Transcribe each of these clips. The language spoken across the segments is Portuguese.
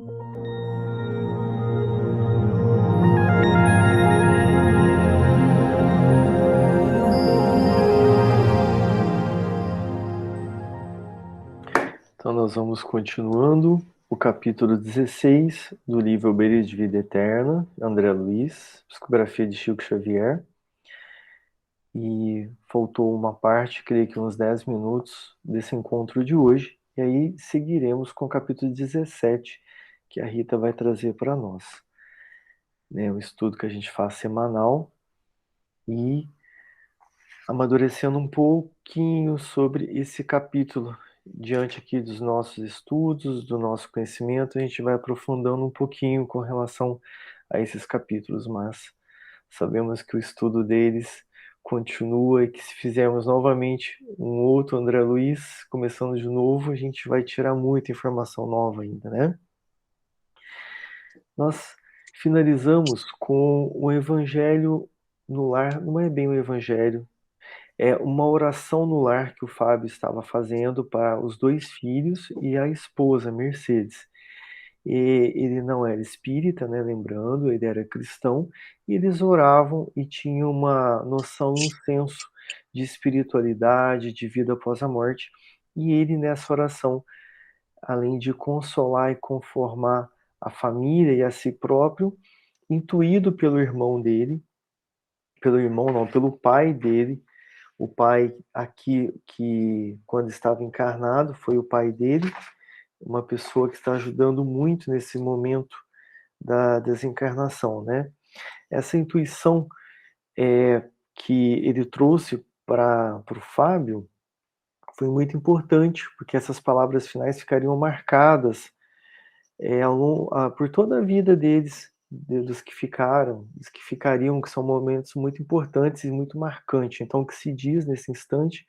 Então nós vamos continuando o capítulo 16 do livro Beira de Vida Eterna, André Luiz, psicografia de Chico Xavier. E faltou uma parte, creio que uns 10 minutos desse encontro de hoje. E aí seguiremos com o capítulo 17, que a Rita vai trazer para nós. É um estudo que a gente faz semanal e amadurecendo um pouquinho sobre esse capítulo. Diante aqui dos nossos estudos, do nosso conhecimento, a gente vai aprofundando um pouquinho com relação a esses capítulos, mas sabemos que o estudo deles continua e que se fizermos novamente um outro André Luiz, começando de novo, a gente vai tirar muita informação nova ainda, né? Nós finalizamos com o Evangelho no lar, não é bem o Evangelho, é uma oração no lar que o Fábio estava fazendo para os dois filhos e a esposa, Mercedes. E ele não era espírita, né, lembrando, ele era cristão, e eles oravam e tinham uma noção, um senso de espiritualidade, de vida após a morte. E ele, nessa oração, além de consolar e conformar a família e a si próprio, intuído pelo irmão dele, pelo irmão não, pelo pai dele, o pai aqui que quando estava encarnado foi o pai dele, uma pessoa que está ajudando muito nesse momento da desencarnação, né? Essa intuição que ele trouxe para o Fábio foi muito importante, porque essas palavras finais ficariam marcadas por toda a vida deles, dos que ficaram, dos que ficariam, que são momentos muito importantes e muito marcantes. Então, o que se diz nesse instante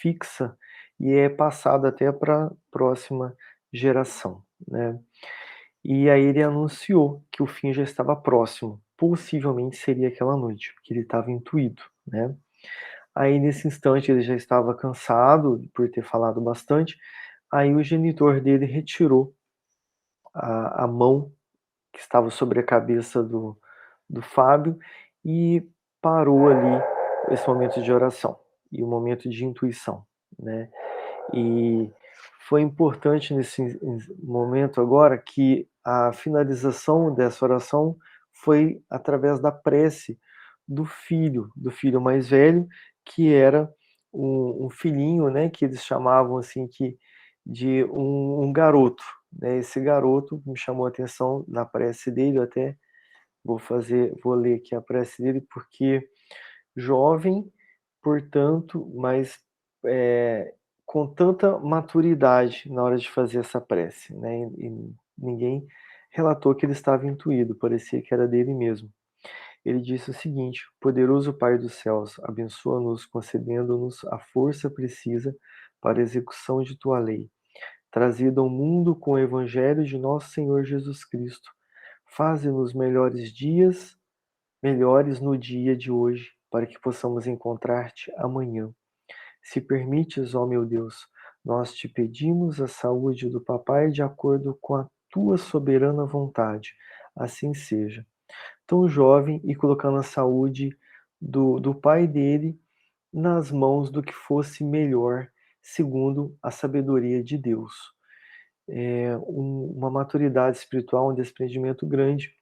fixa e é passado até para a próxima geração, né? E aí ele anunciou que o fim já estava próximo, possivelmente seria aquela noite, porque ele estava intuído, né? Aí nesse instante ele já estava cansado por ter falado bastante, aí o genitor dele retirou a mão que estava sobre a cabeça do Fábio e parou ali esse momento de oração e o momento de intuição, né? E foi importante nesse momento agora que a finalização dessa oração foi através da prece do filho mais velho, que era um filhinho, né, que eles chamavam assim que de um garoto, né? Esse garoto me chamou a atenção na prece dele, eu até vou ler aqui a prece dele, porque jovem, portanto, mas com tanta maturidade na hora de fazer essa prece, né? E ninguém relatou que ele estava intuído, parecia que era dele mesmo. Ele disse o seguinte: Poderoso Pai dos céus, abençoa-nos, concedendo-nos a força precisa para a execução de tua lei, trazida ao mundo com o Evangelho de nosso Senhor Jesus Cristo. Faze-nos melhores no dia de hoje, para que possamos encontrar-te amanhã. Se permites, ó meu Deus, nós te pedimos a saúde do papai de acordo com a tua soberana vontade. Assim seja. Tão jovem e colocando a saúde do pai dele nas mãos do que fosse melhor, segundo a sabedoria de Deus. Uma maturidade espiritual, um desprendimento grande,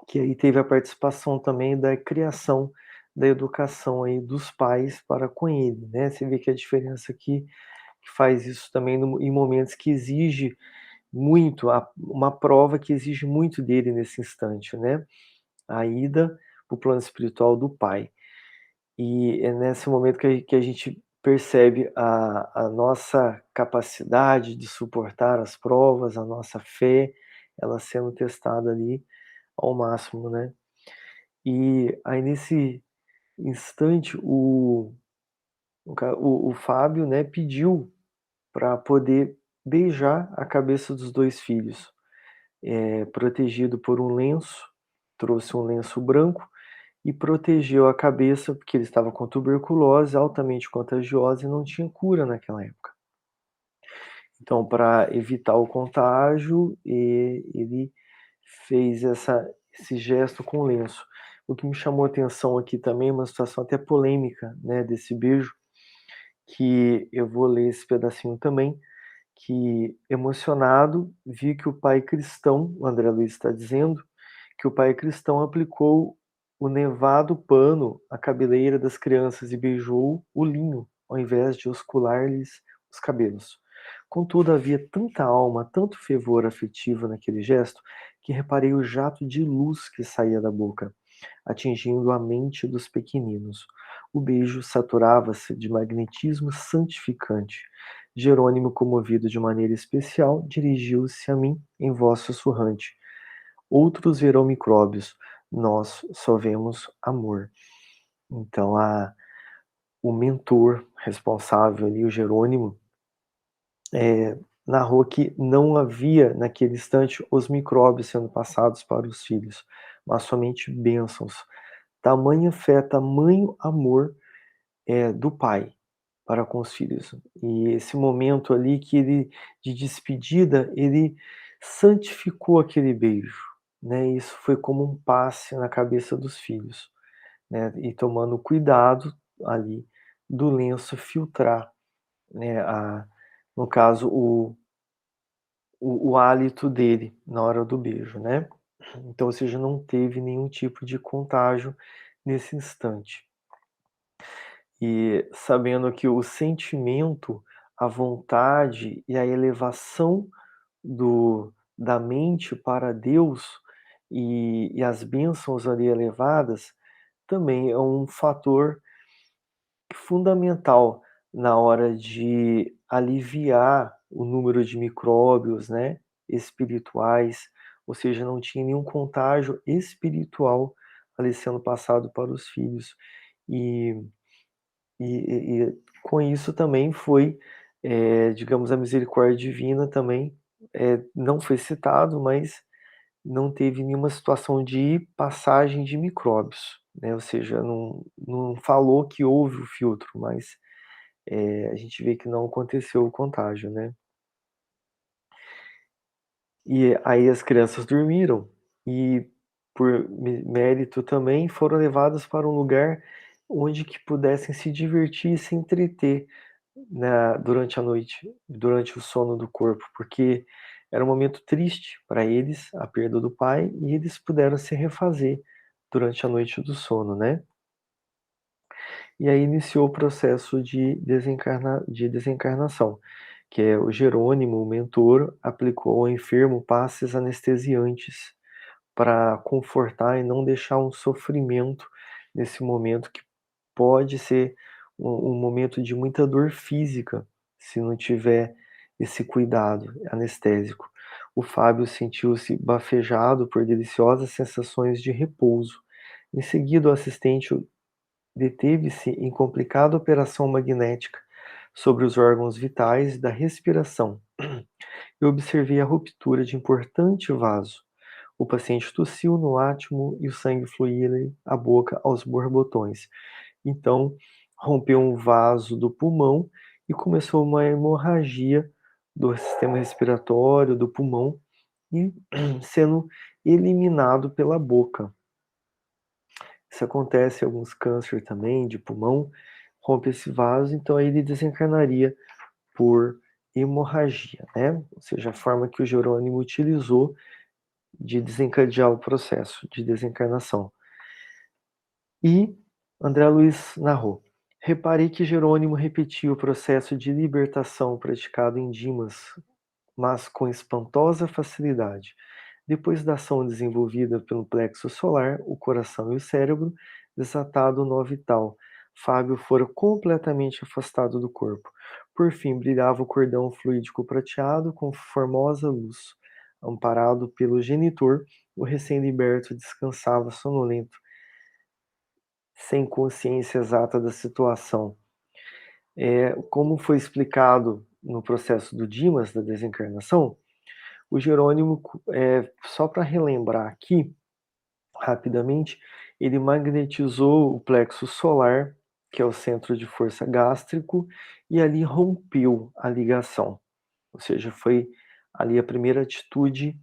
que aí teve a participação também da criação, da educação aí dos pais para com ele, né? Você vê que a diferença aqui que faz isso também em momentos que exige muito, uma prova que exige muito dele nesse instante, né? A ida para o plano espiritual do pai. E é nesse momento que a gente percebe a nossa capacidade de suportar as provas, a nossa fé, ela sendo testada ali ao máximo, né? E aí nesse instante o Fábio, né, pediu para poder beijar a cabeça dos dois filhos, protegido por um lenço, trouxe um lenço branco e protegeu a cabeça, porque ele estava com tuberculose altamente contagiosa e não tinha cura naquela época. Então, para evitar o contágio, ele fez esse gesto com o lenço. O que me chamou a atenção aqui também é uma situação até polêmica, né, desse beijo, que eu vou ler esse pedacinho também, que emocionado, vi que o pai cristão, o André Luiz está dizendo, que o pai cristão aplicou o nevado pano à cabeleira das crianças e beijou o linho, ao invés de oscular-lhes os cabelos. Contudo, havia tanta alma, tanto fervor afetivo naquele gesto, que reparei o jato de luz que saía da boca, atingindo a mente dos pequeninos. O beijo saturava-se de magnetismo santificante. Jerônimo, comovido de maneira especial, dirigiu-se a mim em voz sussurrante. Outros verão micróbios, nós só vemos amor. Então, o mentor responsável ali, o Jerônimo, narrou que não havia naquele instante os micróbios sendo passados para os filhos, mas somente bênçãos. Tamanha fé, tamanho amor do pai para com os filhos. E esse momento ali que ele, de despedida, ele santificou aquele beijo, né? Isso foi como um passe na cabeça dos filhos, né? E tomando cuidado ali do lenço filtrar, né? No caso, o hálito dele na hora do beijo, né? Então, ou seja, não teve nenhum tipo de contágio nesse instante. E sabendo que o sentimento, a vontade e a elevação da mente para Deus e as bênçãos ali elevadas também é um fator fundamental na hora de aliviar o número de micróbios, né, espirituais, ou seja, não tinha nenhum contágio espiritual ali sendo passado para os filhos. E com isso também foi, digamos, a misericórdia divina também, não foi citado, mas não teve nenhuma situação de passagem de micróbios, né, ou seja, não falou que houve o filtro, mas, a gente vê que não aconteceu o contágio, né. E aí as crianças dormiram e, por mérito também, foram levadas para um lugar onde que pudessem se divertir e se entreter durante a noite, durante o sono do corpo, porque era um momento triste para eles, a perda do pai, e eles puderam se refazer durante a noite do sono, né. E aí iniciou o processo de desencarnação, que é o Jerônimo, o mentor, aplicou ao enfermo passes anestesiantes para confortar e não deixar um sofrimento nesse momento que pode ser um momento de muita dor física, se não tiver esse cuidado anestésico. O Fábio sentiu-se bafejado por deliciosas sensações de repouso. Em seguida, o assistente deteve-se em complicada operação magnética sobre os órgãos vitais da respiração. Eu observei a ruptura de importante vaso. O paciente tossiu no átimo e o sangue fluía-lhe à boca aos borbotões. Então, rompeu um vaso do pulmão e começou uma hemorragia do sistema respiratório, do pulmão, e sendo eliminado pela boca. Isso acontece em alguns câncer também de pulmão, rompe esse vaso, então aí ele desencarnaria por hemorragia, né? Ou seja, a forma que o Jerônimo utilizou de desencadear o processo de desencarnação. E André Luiz narrou: reparei que Jerônimo repetia o processo de libertação praticado em Dimas, mas com espantosa facilidade. Depois da ação desenvolvida pelo plexo solar, o coração e o cérebro, desatado no vital, Fábio fora completamente afastado do corpo. Por fim, brilhava o cordão fluídico prateado com formosa luz. Amparado pelo genitor, o recém-liberto descansava sonolento, sem consciência exata da situação. Como foi explicado no processo do Dimas, da desencarnação, o Jerônimo, só para relembrar aqui, rapidamente, ele magnetizou o plexo solar, que é o centro de força gástrico, e ali rompeu a ligação. ou seja, foi ali a primeira atitude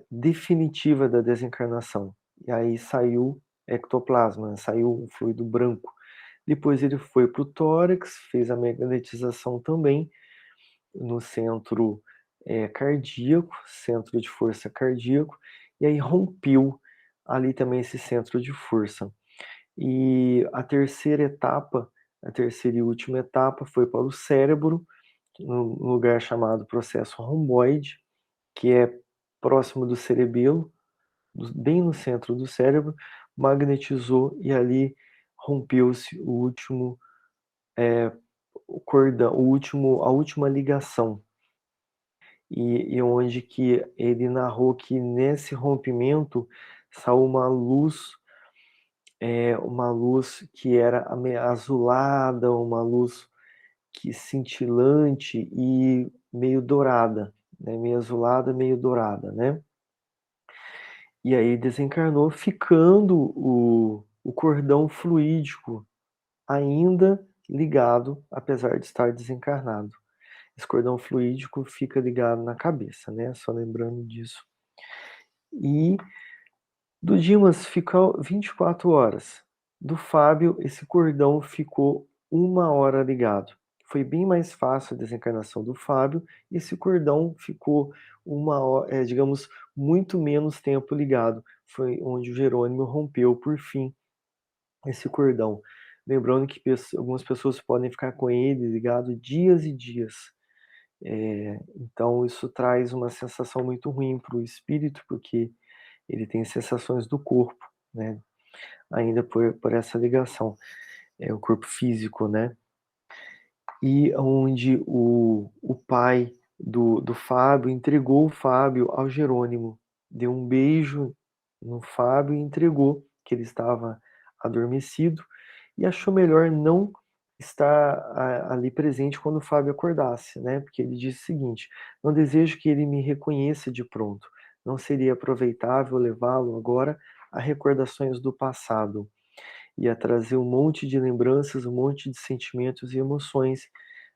definitiva da desencarnação. E aí saiu ectoplasma, saiu um fluido branco. Depois ele foi para o tórax, fez a magnetização também no centro cardíaco, centro de força cardíaco, e aí rompeu ali também esse centro de força. E a terceira etapa, a terceira e última etapa foi para o cérebro, num lugar chamado processo romboide, que é próximo do cerebelo, bem no centro do cérebro, magnetizou e ali rompeu-se o último o cordão, a última ligação. E onde que ele narrou que nesse rompimento saiu uma luz que era azulada, uma luz que cintilante e meio dourada, né? Meio azulada, meio dourada, né? E aí desencarnou, ficando o cordão fluídico ainda ligado, apesar de estar desencarnado. Esse cordão fluídico fica ligado na cabeça, né? Só lembrando disso. E do Dimas ficou 24 horas. Do Fábio, esse cordão ficou 1 hora ligado. Foi bem mais fácil a desencarnação do Fábio. E esse cordão ficou digamos, muito menos tempo ligado. Foi onde o Jerônimo rompeu, por fim, esse cordão. Lembrando que algumas pessoas podem ficar com ele ligado dias e dias. Então, isso traz uma sensação muito ruim para o espírito, porque ele tem sensações do corpo, né? Ainda por essa ligação, o corpo físico, né? E onde o pai do Fábio entregou o Fábio ao Jerônimo, deu um beijo no Fábio e entregou, que ele estava adormecido, e achou melhor não estar ali presente quando o Fábio acordasse, né? Porque ele disse o seguinte: não desejo que ele me reconheça de pronto. Não seria aproveitável levá-lo agora a recordações do passado. Ia trazer um monte de lembranças, um monte de sentimentos e emoções.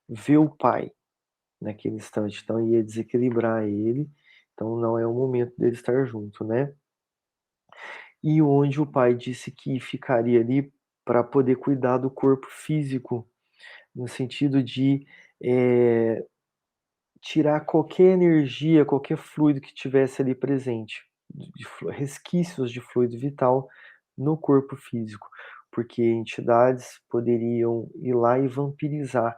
Ver o pai naquele instante, então ia desequilibrar ele. Então não é o momento dele estar junto, né? E onde o pai disse que ficaria ali para poder cuidar do corpo físico, no sentido de tirar qualquer energia, qualquer fluido que tivesse ali presente, resquícios de fluido vital no corpo físico, porque entidades poderiam ir lá e vampirizar,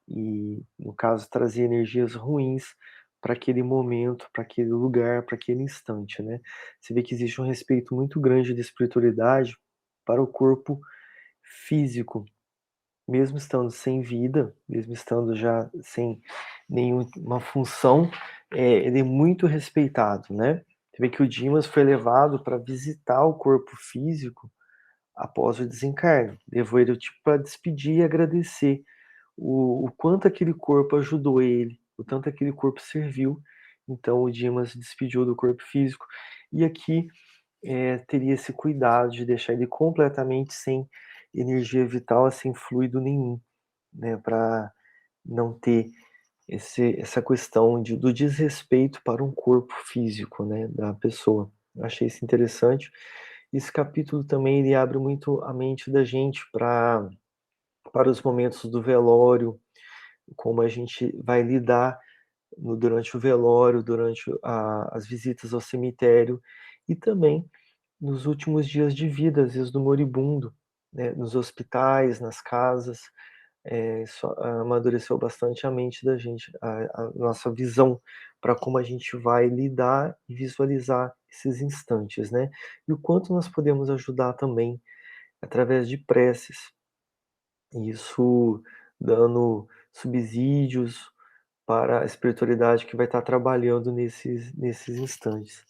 e, no caso, trazer energias ruins para aquele momento, para aquele lugar, para aquele instante, né? Você vê que existe um respeito muito grande da espiritualidade para o corpo físico, mesmo estando sem vida, mesmo estando já sem nenhuma função, ele é muito respeitado, né? Você vê que o Dimas foi levado para visitar o corpo físico após o desencarne. Levou ele tipo para despedir e agradecer o quanto aquele corpo ajudou ele, o tanto aquele corpo serviu. Então o Dimas se despediu do corpo físico e aqui teria esse cuidado de deixar ele completamente sem energia vital, sem fluido nenhum, né, para não ter essa questão do desrespeito para um corpo físico, né, da pessoa. Eu achei isso interessante. Esse capítulo também ele abre muito a mente da gente para os momentos do velório, como a gente vai lidar durante o velório, durante as visitas ao cemitério e também nos últimos dias de vida, às vezes do moribundo, né, nos hospitais, nas casas. Isso amadureceu bastante a mente da gente, a nossa visão para como a gente vai lidar e visualizar esses instantes, né? E o quanto nós podemos ajudar também através de preces, isso dando subsídios para a espiritualidade que vai estar trabalhando nesses instantes.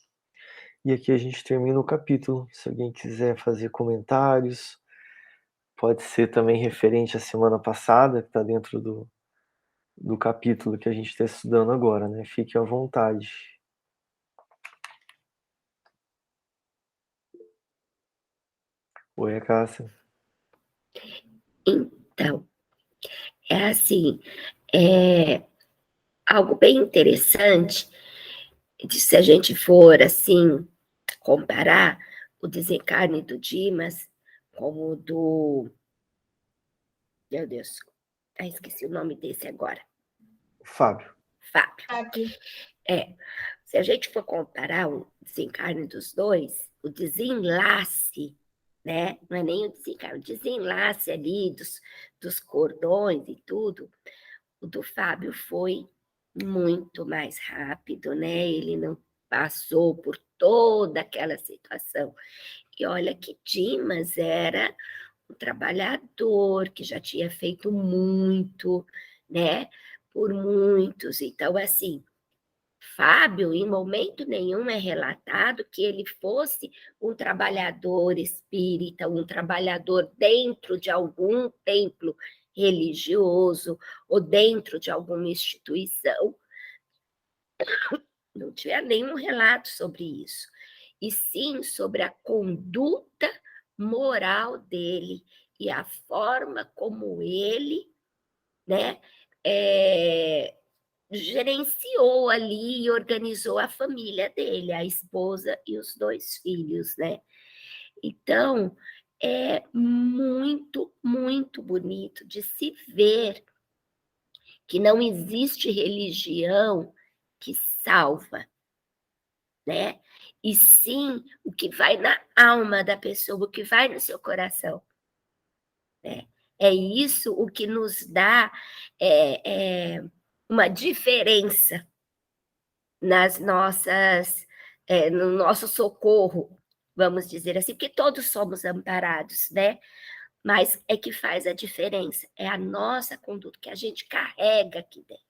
E aqui a gente termina o capítulo. Se alguém quiser fazer comentários, pode ser também referente à semana passada, que está dentro do capítulo que a gente está estudando agora, né? Fique à vontade. Oi, Cássia. Então, é assim, é, algo bem interessante, se a gente for, assim, comparar o desencarne do Dimas com o do... Meu Deus, esqueci o nome desse agora. Fábio. Fábio. Se a gente for comparar o desencarne dos dois, o desenlace, né? Não é nem o desencarne, o desenlace ali dos cordões e tudo, o do Fábio foi muito mais rápido, né? Ele não passou por toda aquela situação. E olha que Dimas era um trabalhador que já tinha feito muito, né? Por muitos. Então, assim, Fábio, em momento nenhum é relatado que ele fosse um trabalhador espírita, um trabalhador dentro de algum templo religioso ou dentro de alguma instituição. Não tiver nenhum relato sobre isso. E sim sobre a conduta moral dele e a forma como ele, né, gerenciou ali e organizou a família dele, a esposa e os 2 filhos, né? Então, é muito, muito bonito de se ver que não existe religião que salva, né? E sim o que vai na alma da pessoa, o que vai no seu coração, né? É isso o que nos dá uma diferença nas nossas, no nosso socorro, vamos dizer assim, porque todos somos amparados, né? Mas é que faz a diferença, é a nossa conduta que a gente carrega aqui dentro.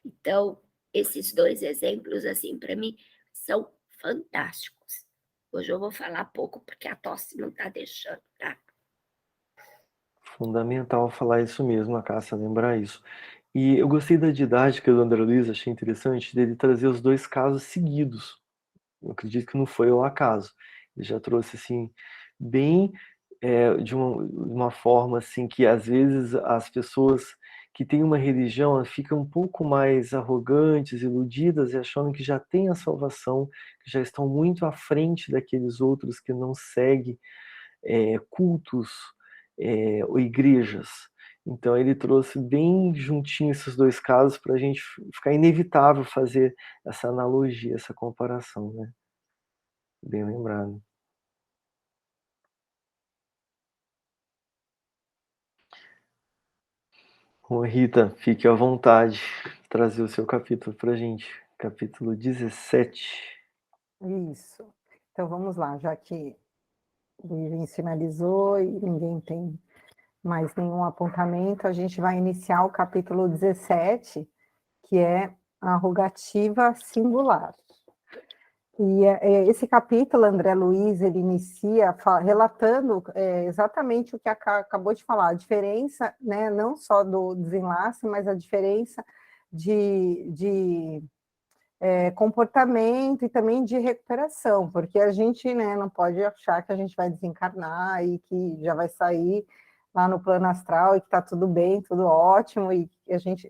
Então, esses 2 exemplos, assim, para mim, são fantásticos. Hoje eu vou falar pouco porque a tosse não está deixando, tá? Fundamental falar isso mesmo, a Cássia, lembrar isso. E eu gostei da didática do André Luiz, achei interessante dele trazer os 2 casos seguidos. Eu acredito que não foi ao acaso. Ele já trouxe assim, bem de uma forma assim que às vezes as pessoas que têm uma religião elas ficam um pouco mais arrogantes, iludidas e achando que já têm a salvação, que já estão muito à frente daqueles outros que não seguem cultos ou igrejas. Então ele trouxe bem juntinho esses 2 casos para a gente ficar inevitável fazer essa analogia, essa comparação, né? Bem lembrado. Bom, Rita, fique à vontade de trazer o seu capítulo para a gente. Capítulo 17. Isso. Então vamos lá, já que o Luiz finalizou e ninguém tem mais nenhum apontamento, a gente vai iniciar o capítulo 17, que é a rogativa singular. E esse capítulo, André Luiz, ele inicia relatando exatamente o que acabou de falar, a diferença, né, não só do desenlace, mas a diferença de comportamento e também de recuperação, porque a gente, né, não pode achar que a gente vai desencarnar e que já vai sair lá no plano astral e que está tudo bem, tudo ótimo, e a gente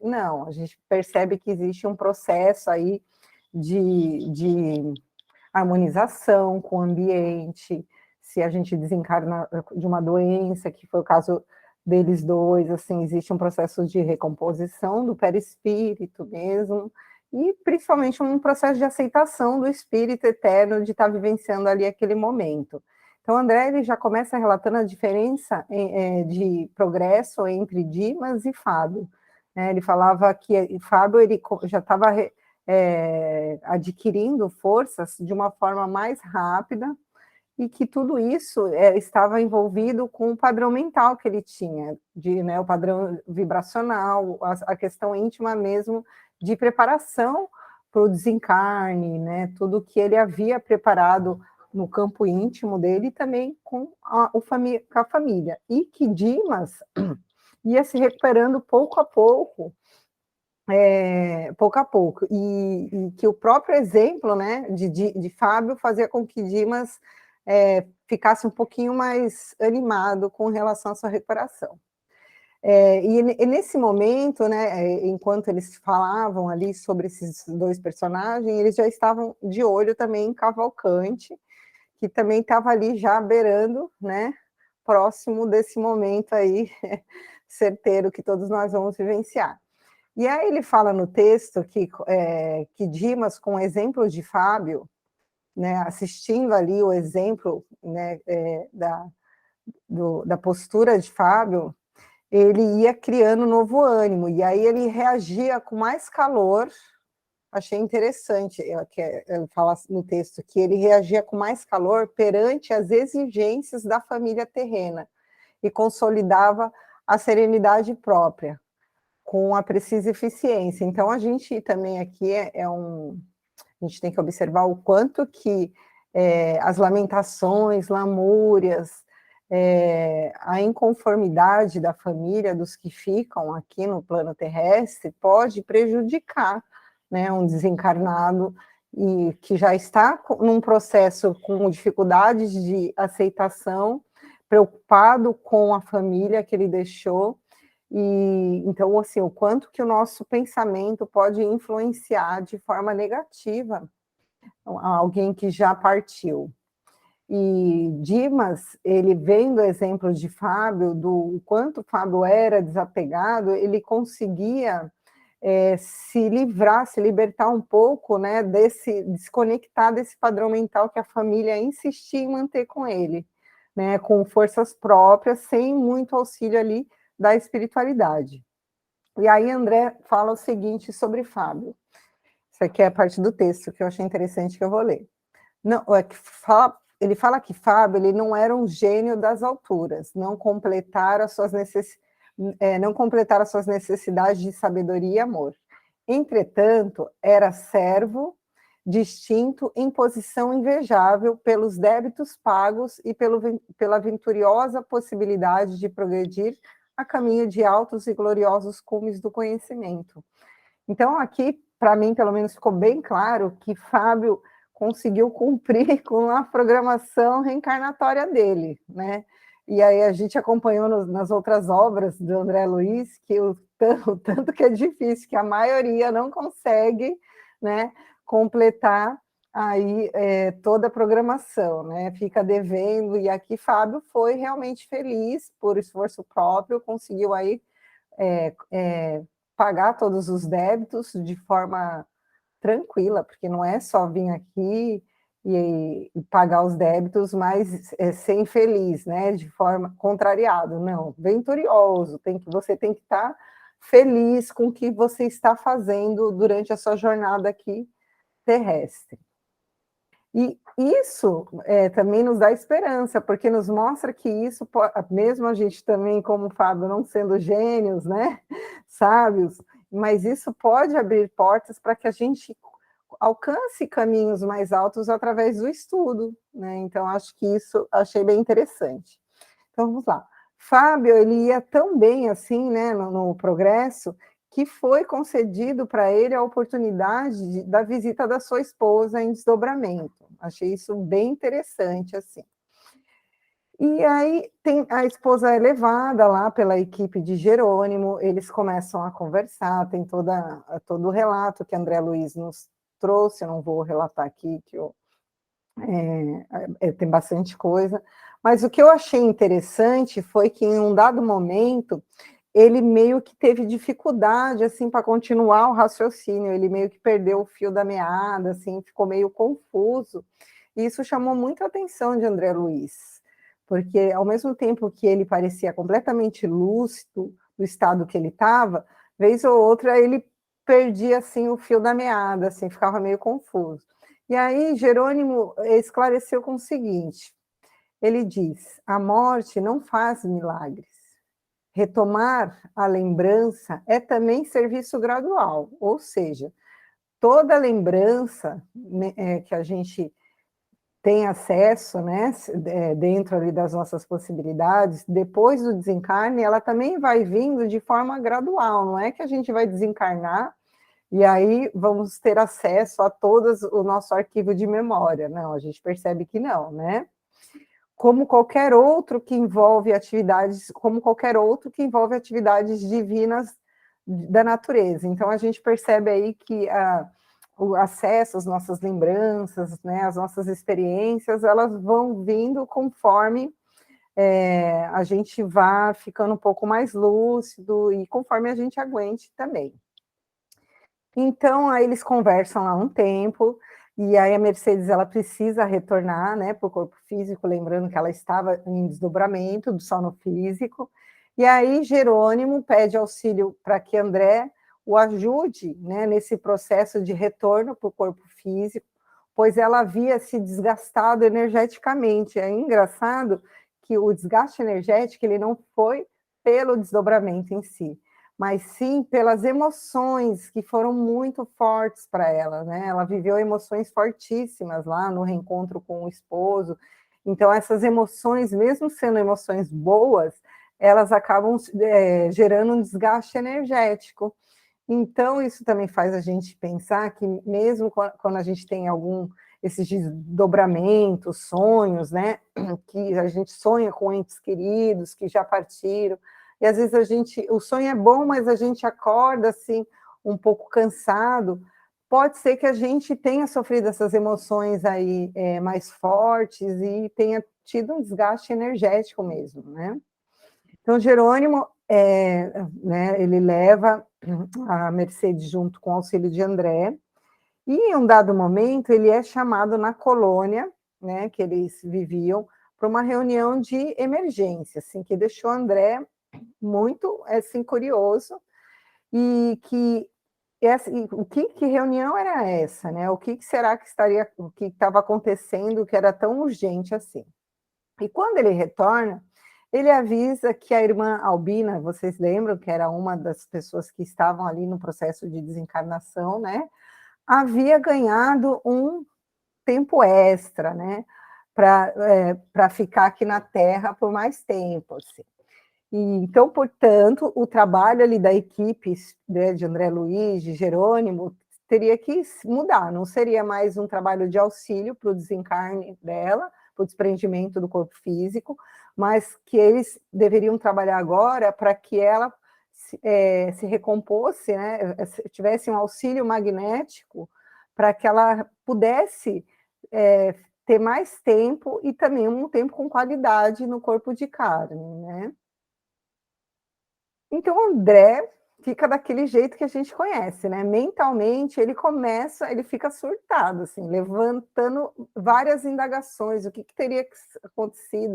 percebe que existe um processo aí de harmonização com o ambiente, se a gente desencarna de uma doença, que foi o caso deles 2, assim, existe um processo de recomposição do perispírito mesmo, e principalmente um processo de aceitação do espírito eterno de estar vivenciando ali aquele momento. Então, André ele já começa relatando a diferença de progresso entre Dimas e Fábio. Ele falava que Fábio ele já estava adquirindo forças de uma forma mais rápida e que tudo isso estava envolvido com o padrão mental que ele tinha, o padrão vibracional, a questão íntima mesmo de preparação para o desencarne, né, tudo que ele havia preparado no campo íntimo dele e também com a família. E que Dimas ia se recuperando pouco a pouco, e que o próprio exemplo, né, de Fábio fazia com que Dimas ficasse um pouquinho mais animado com relação à sua recuperação. E nesse momento, né, enquanto eles falavam ali sobre esses dois personagens, eles já estavam de olho também em Cavalcante, que também estava ali já beirando, né, próximo desse momento aí certeiro que todos nós vamos vivenciar. E aí ele fala no texto que Dimas, com o exemplo de Fábio, né, assistindo ali o exemplo, né, da postura de Fábio, ele ia criando novo ânimo, e aí ele reagia com mais calor. Achei interessante, ele fala no texto que ele reagia com mais calor perante as exigências da família terrena e consolidava a serenidade própria, com a precisa eficiência. Então, a gente também aqui a gente tem que observar o quanto que as lamentações, lamúrias, a inconformidade da família, dos que ficam aqui no plano terrestre, pode prejudicar, né, um desencarnado e que já está num processo com dificuldades de aceitação, preocupado com a família que ele deixou. E então, assim, o quanto que o nosso pensamento pode influenciar de forma negativa alguém que já partiu. E Dimas, ele vendo o exemplo de Fábio, do quanto Fábio era desapegado, ele conseguia se livrar, se libertar um pouco, né, desconectar desse padrão mental que a família insistia em manter com ele, né, com forças próprias, sem muito auxílio ali da espiritualidade. E aí André fala o seguinte sobre Fábio. Isso aqui é a parte do texto que eu achei interessante, que eu vou ler. Não, ele fala que Fábio ele não era um gênio das alturas, não completara as suas necessidades de sabedoria e amor. Entretanto, era servo, distinto, em posição invejável pelos débitos pagos e pela venturiosa possibilidade de progredir a caminho de altos e gloriosos cumes do conhecimento. Então, aqui, para mim, pelo menos, ficou bem claro que Fábio conseguiu cumprir com a programação reencarnatória dele, né? E aí a gente acompanhou nas outras obras do André Luiz que o tanto que é difícil, que a maioria não consegue, né, completar aí toda a programação, né? Fica devendo, e aqui Fábio foi realmente feliz, por esforço próprio, conseguiu aí pagar todos os débitos de forma tranquila, porque não é só vir aqui e pagar os débitos, mas ser infeliz, né, de forma contrariado, não, vitorioso, você tem que estar feliz com o que você está fazendo durante a sua jornada aqui terrestre. E isso também nos dá esperança, porque nos mostra que isso, mesmo a gente também, como o Fábio, não sendo gênios, né, sábios, mas isso pode abrir portas para que a gente alcance caminhos mais altos através do estudo, né? Então, acho que isso achei bem interessante. Então, vamos lá. Fábio, ele ia tão bem assim, né, no progresso, que foi concedido para ele a oportunidade da visita da sua esposa em desdobramento. Achei isso bem interessante, assim. E aí a esposa é levada lá pela equipe de Jerônimo, eles começam a conversar, tem todo o relato que André Luiz nos trouxe, eu não vou relatar aqui, que tem bastante coisa, mas o que eu achei interessante foi que em um dado momento ele meio que teve dificuldade assim para continuar o raciocínio, ele meio que perdeu o fio da meada, assim, ficou meio confuso, e isso chamou muito a atenção de André Luiz, porque ao mesmo tempo que ele parecia completamente lúcido do estado que ele estava, vez ou outra ele perdia assim o fio da meada, assim, ficava meio confuso. E aí Jerônimo esclareceu com o seguinte, ele diz: a morte não faz milagres. Retomar a lembrança é também serviço gradual, ou seja, toda lembrança que a gente tem acesso, né, dentro ali das nossas possibilidades, depois do desencarne, ela também vai vindo de forma gradual, não é que a gente vai desencarnar e aí vamos ter acesso a todo o nosso arquivo de memória, não, a gente percebe que não, né? como qualquer outro que envolve atividades, como qualquer outro que envolve atividades divinas da natureza. Então, a gente percebe aí que o acesso às nossas lembranças, né, as nossas experiências, elas vão vindo conforme a gente vá ficando um pouco mais lúcido e conforme a gente aguente também. Então, aí eles conversam lá um tempo, e aí a Mercedes, ela precisa retornar, né, para o corpo físico, lembrando que ela estava em desdobramento do sono físico, e aí Jerônimo pede auxílio para que André o ajude, né, nesse processo de retorno para o corpo físico, pois ela havia se desgastado energeticamente. É engraçado que o desgaste energético, ele não foi pelo desdobramento em si, mas sim pelas emoções que foram muito fortes para ela, né? Ela viveu emoções fortíssimas lá no reencontro com o esposo. Então, essas emoções, mesmo sendo emoções boas, elas acabam gerando um desgaste energético. Então, isso também faz a gente pensar que mesmo quando a gente tem esses desdobramentos, sonhos, né, que a gente sonha com entes queridos que já partiram, e às vezes o sonho é bom, mas a gente acorda assim um pouco cansado. Pode ser que a gente tenha sofrido essas emoções aí mais fortes e tenha tido um desgaste energético mesmo, né? Então, Jerônimo, né, ele leva a Mercedes junto com o auxílio de André, e em um dado momento ele é chamado na colônia, né, que eles viviam, para uma reunião de emergência, assim, que deixou André muito assim, curioso, e que o que reunião era essa, né? O que será que o que estava acontecendo que era tão urgente assim? E quando ele retorna, ele avisa que a irmã Albina, vocês lembram que era uma das pessoas que estavam ali no processo de desencarnação, né? Havia ganhado um tempo extra, né? Para ficar aqui na Terra por mais tempo, assim. E, então, portanto, o trabalho ali da equipe, né, de André Luiz, de Jerônimo, teria que mudar, não seria mais um trabalho de auxílio para o desencarne dela, para o desprendimento do corpo físico, mas que eles deveriam trabalhar agora para que ela se recomposse, né, tivesse um auxílio magnético para que ela pudesse ter mais tempo e também um tempo com qualidade no corpo de carne, né? Então, o André fica daquele jeito que a gente conhece, né? Mentalmente, ele fica surtado, assim, levantando várias indagações, o que teria acontecido,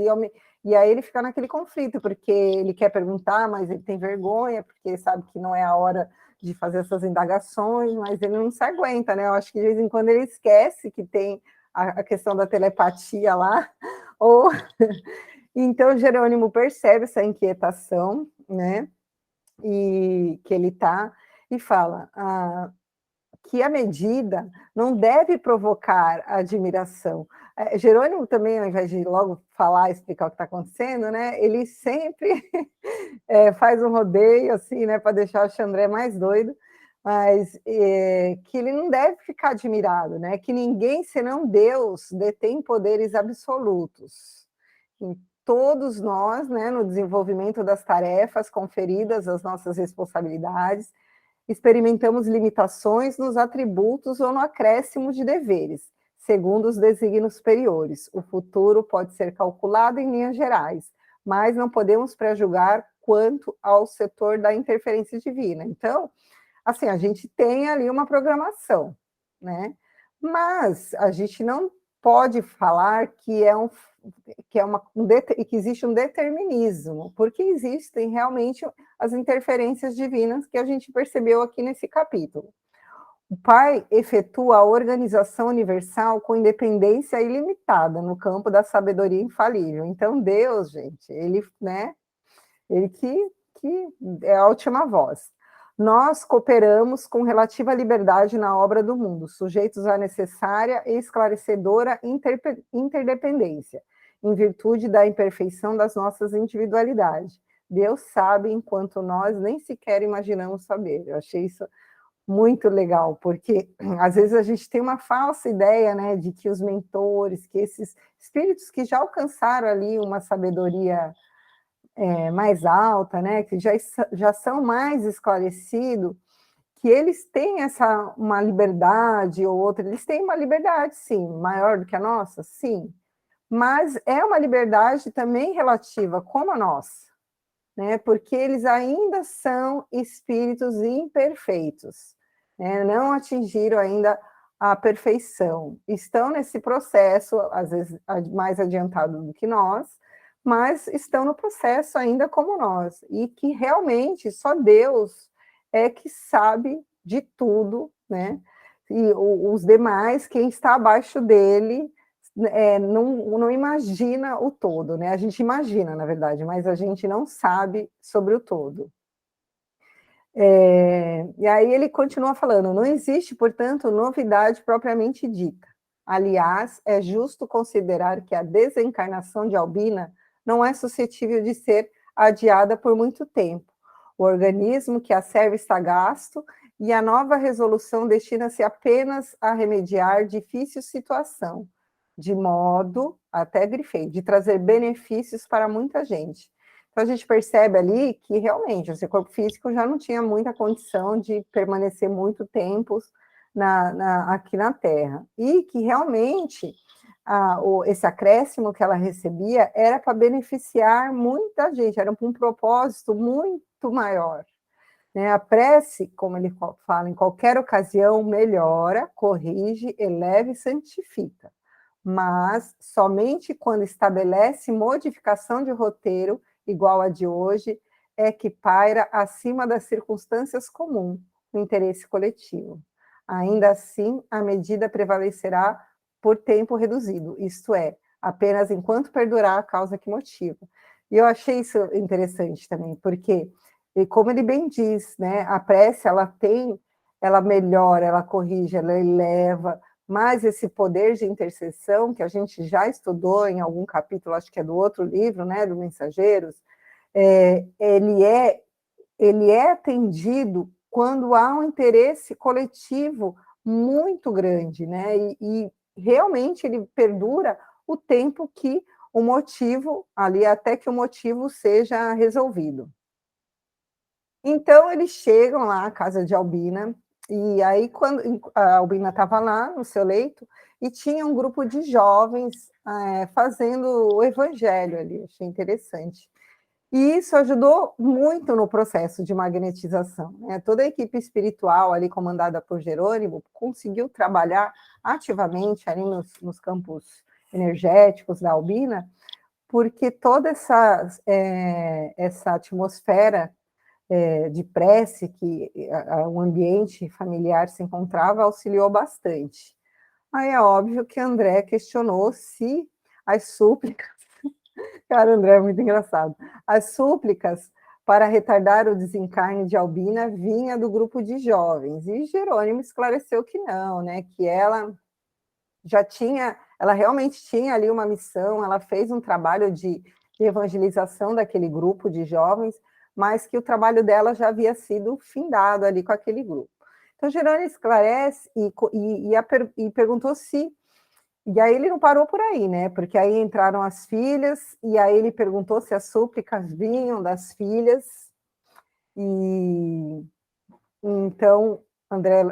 e aí ele fica naquele conflito, porque ele quer perguntar, mas ele tem vergonha, porque sabe que não é a hora de fazer essas indagações, mas ele não se aguenta, né? Eu acho que de vez em quando ele esquece que tem a questão da telepatia lá, ou... Então, Jerônimo percebe essa inquietação, né? E que ele está, e fala que a medida não deve provocar admiração. Jerônimo também, ao invés de logo falar, explicar o que está acontecendo, né, ele sempre faz um rodeio, assim, né, para deixar o Xandré mais doido, mas que ele não deve ficar admirado, né, que ninguém senão Deus detém poderes absolutos. Todos nós, né, no desenvolvimento das tarefas conferidas às nossas responsabilidades, experimentamos limitações nos atributos ou no acréscimo de deveres, segundo os desígnios superiores. O futuro pode ser calculado em linhas gerais, mas não podemos pré-julgar quanto ao setor da interferência divina. Então, assim, a gente tem ali uma programação, né? Mas a gente não pode falar que que existe um determinismo, porque existem realmente as interferências divinas que a gente percebeu aqui nesse capítulo. O Pai efetua a organização universal com independência ilimitada no campo da sabedoria infalível. Então, Deus, gente, ele, né, ele que é a última voz. Nós cooperamos com relativa liberdade na obra do mundo, sujeitos à necessária e esclarecedora interdependência, em virtude da imperfeição das nossas individualidades. Deus sabe enquanto nós nem sequer imaginamos saber. Eu achei isso Muito legal, porque às vezes a gente tem uma falsa ideia, né, de que os mentores, que esses espíritos que já alcançaram ali uma sabedoria mais alta, né, que já são mais esclarecidos, que eles têm uma liberdade ou outra, eles têm uma liberdade, sim, maior do que a nossa, sim, mas é uma liberdade também relativa, como a nossa, né? Porque eles ainda são espíritos imperfeitos, né? Não atingiram ainda a perfeição. Estão nesse processo, às vezes mais adiantado do que nós, mas estão no processo ainda como nós, e que realmente só Deus é que sabe de tudo, né? E os demais, quem está abaixo dele, não imagina o todo, né? A gente imagina, na verdade, mas a gente não sabe sobre o todo. E aí ele continua falando, não existe, portanto, novidade propriamente dita. Aliás, é justo considerar que a desencarnação de Albina não é suscetível de ser adiada por muito tempo. O organismo que a serve está gasto e a nova resolução destina-se apenas a remediar difícil situação, de modo, até grifei, de trazer benefícios para muita gente. Então, a gente percebe ali que, realmente, o seu corpo físico já não tinha muita condição de permanecer muito tempo aqui na Terra. E que, realmente, esse acréscimo que ela recebia era para beneficiar muita gente, era para um propósito muito maior. Né? A prece, como ele fala, em qualquer ocasião, melhora, corrige, eleva e santifica. Mas somente quando estabelece modificação de roteiro igual a de hoje, é que paira acima das circunstâncias comuns, o interesse coletivo. Ainda assim, a medida prevalecerá por tempo reduzido, isto é, apenas enquanto perdurar a causa que motiva. E eu achei isso interessante também, porque, como ele bem diz, né, a prece, ela melhora, ela corrige, ela eleva, mas esse poder de intercessão, que a gente já estudou em algum capítulo, acho que é do outro livro, né, do Mensageiros, ele é atendido quando há um interesse coletivo muito grande, né, e realmente ele perdura o tempo que o motivo, ali até que o motivo seja resolvido. Então, eles chegam lá à casa de Albina, e aí, quando a Albina estava lá no seu leito, e tinha um grupo de jovens fazendo o evangelho ali, achei interessante. E isso ajudou muito no processo de magnetização, né? Toda a equipe espiritual ali, comandada por Jerônimo, conseguiu trabalhar ativamente ali nos campos energéticos da Albina, porque toda essa atmosfera de prece que o ambiente familiar se encontrava auxiliou bastante. Aí é óbvio que André questionou se as súplicas, cara, André é muito engraçado, as súplicas para retardar o desencarne de Albina vinha do grupo de jovens, e Jerônimo esclareceu que não, né, que ela ela realmente tinha ali uma missão, ela fez um trabalho de evangelização daquele grupo de jovens, mas que o trabalho dela já havia sido findado ali com aquele grupo. Então, Jerônimo esclarece e perguntou se... E aí ele não parou por aí, né? Porque aí entraram as filhas, e aí ele perguntou se as súplicas vinham das filhas, e então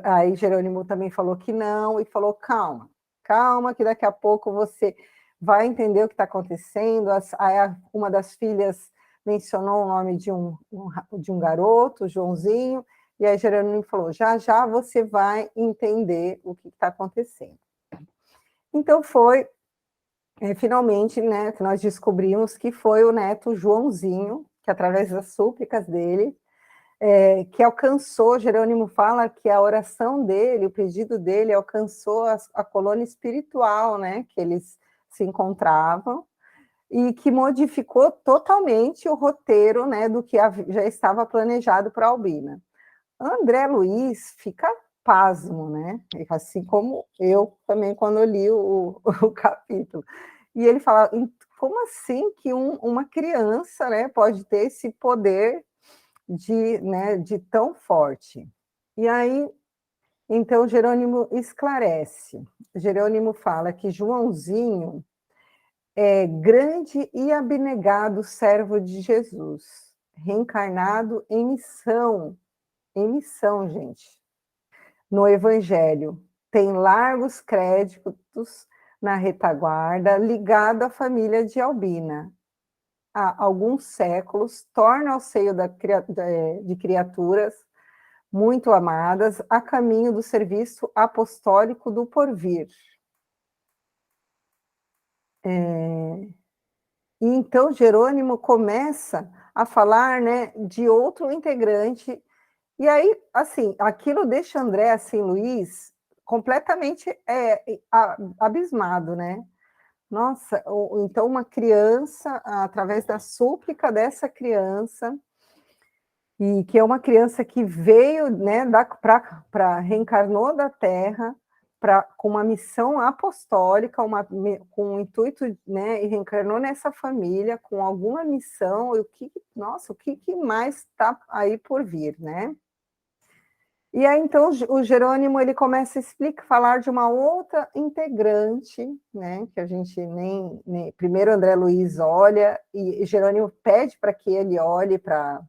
aí Jerônimo também falou que não, e falou, calma, calma, que daqui a pouco você vai entender o que está acontecendo. Aí uma das filhas mencionou o nome de um garoto, Joãozinho, e aí Jerônimo falou, já já você vai entender o que está acontecendo. Então foi, finalmente, né, que nós descobrimos que foi o neto Joãozinho, que através das súplicas dele, que alcançou, Jerônimo fala que a oração dele, o pedido dele alcançou a colônia espiritual, né, que eles se encontravam, e que modificou totalmente o roteiro, né, do que já estava planejado para Albina. André Luiz fica pasmo, né, assim como eu também quando li o capítulo. E ele fala, como assim que uma criança, né, pode ter esse poder de tão forte? E aí Então, Jerônimo esclarece. Jerônimo fala que Joãozinho é grande e abnegado servo de Jesus, reencarnado em missão, gente, no Evangelho. Tem largos créditos na retaguarda, ligado à família de Albina. Há alguns séculos, torna ao seio de criaturas muito amadas a caminho do serviço apostólico do porvir. E então Jerônimo começa a falar, né, de outro integrante, e aí, assim, aquilo deixa André, assim, Luiz, completamente abismado, né? Nossa, então uma criança, através da súplica dessa criança, e que é uma criança que veio, né, reencarnou da Terra, com uma missão apostólica, com um intuito, né, e reencarnou nessa família com alguma missão, e o que mais está aí por vir, né? E aí, então, o Jerônimo, ele começa a falar de uma outra integrante, né, que a gente primeiro André Luiz olha, e Jerônimo pede para que ele olhe para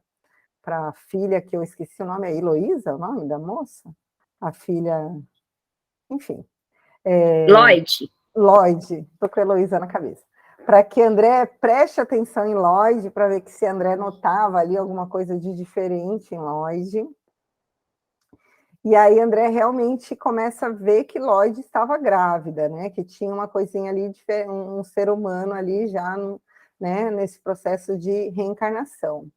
a filha, que eu esqueci o nome, é Heloísa, o nome da moça? A filha, enfim. Lloyd, estou com a Heloísa na cabeça. Para que André preste atenção em Lloyd, para ver que se André notava ali alguma coisa de diferente em Lloyd. E aí André realmente começa a ver que Lloyd estava grávida, né? Que tinha uma coisinha ali, um ser humano ali já né, nesse processo de reencarnação.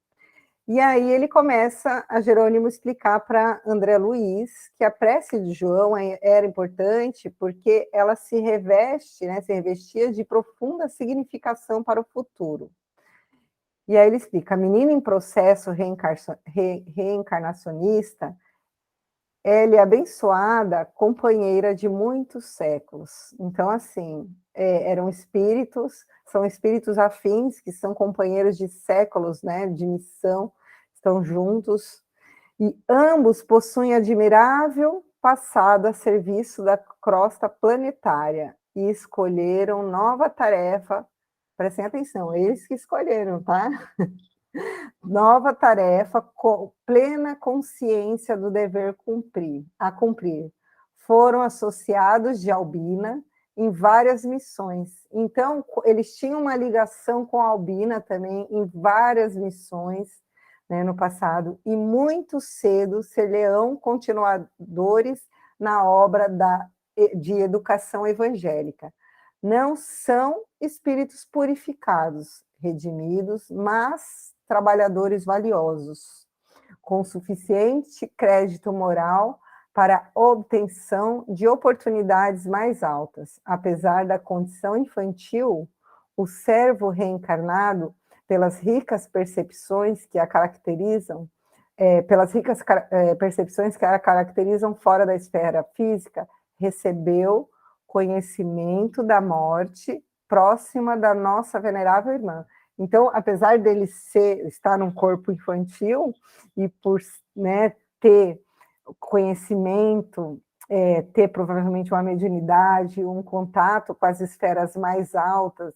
E aí ele começa a Jerônimo explicar para André Luiz que a prece de João era importante porque ela se reveste, né, se revestia de profunda significação para o futuro. E aí ele explica, a menina em processo reencarnacionista, ela é abençoada, companheira de muitos séculos. Então, assim, são espíritos afins, que são companheiros de séculos, né, de missão, estão juntos, e ambos possuem admirável passado a serviço da crosta planetária, e escolheram nova tarefa, prestem atenção, eles que escolheram, tá? Nova tarefa com plena consciência do dever a cumprir. Foram associados de Albina em várias missões. Então, eles tinham uma ligação com a Albina também em várias missões, né, no passado, e muito cedo ser-lhe-ão continuadores na obra de educação evangélica. Não são espíritos purificados, redimidos, mas trabalhadores valiosos, com suficiente crédito moral para a obtenção de oportunidades mais altas. Apesar da condição infantil, o servo reencarnado, pelas ricas percepções que a caracterizam, fora da esfera física, recebeu conhecimento da morte próxima da nossa venerável irmã. Então, apesar dele estar num corpo infantil e por, né, ter conhecimento, ter provavelmente uma mediunidade, um contato com as esferas mais altas,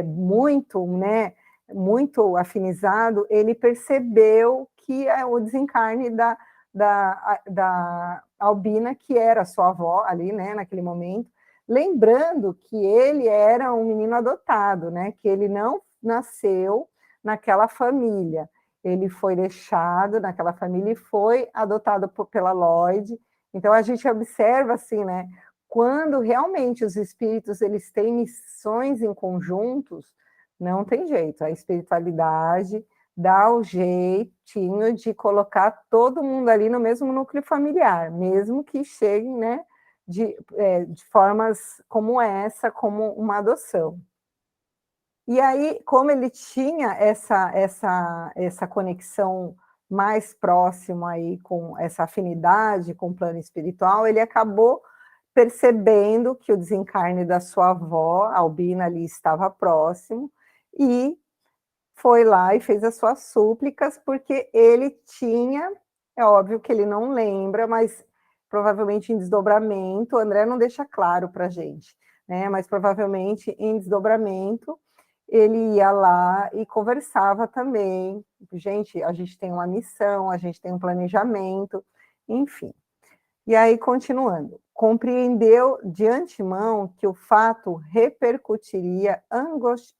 muito, né, muito afinizado, ele percebeu que é o desencarne da Albina, que era sua avó ali, né, naquele momento, lembrando que ele era um menino adotado, né, que ele não nasceu naquela família, ele foi deixado naquela família e foi adotado pela Lloyd. Então a gente observa assim, né, quando realmente os espíritos eles têm missões em conjuntos, não tem jeito, a espiritualidade dá o jeitinho de colocar todo mundo ali no mesmo núcleo familiar, mesmo que cheguem, né, de formas como essa, como uma adoção. E aí, como ele tinha essa conexão mais próxima aí com essa afinidade com o plano espiritual, ele acabou percebendo que o desencarne da sua avó, Albina, ali estava próximo, e foi lá e fez as suas súplicas, porque ele tinha, é óbvio que ele não lembra, mas provavelmente em desdobramento, o André não deixa claro para a gente, né? Mas provavelmente em desdobramento, ele ia lá e conversava também. Gente, a gente tem uma missão, a gente tem um planejamento, enfim. E aí, continuando, compreendeu de antemão que o fato repercutiria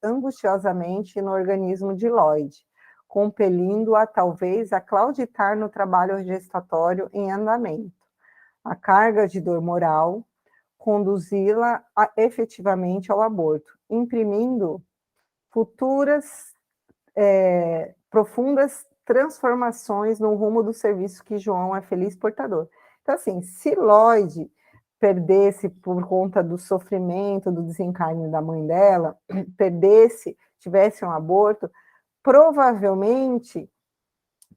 angustiosamente no organismo de Lloyd, compelindo-a talvez a claudicar no trabalho gestatório em andamento. A carga de dor moral conduzi-la efetivamente ao aborto, imprimindo futuras profundas transformações no rumo do serviço que João é feliz portador. Então, assim, se Lloyd perdesse por conta do sofrimento, do desencarne da mãe dela, tivesse um aborto, provavelmente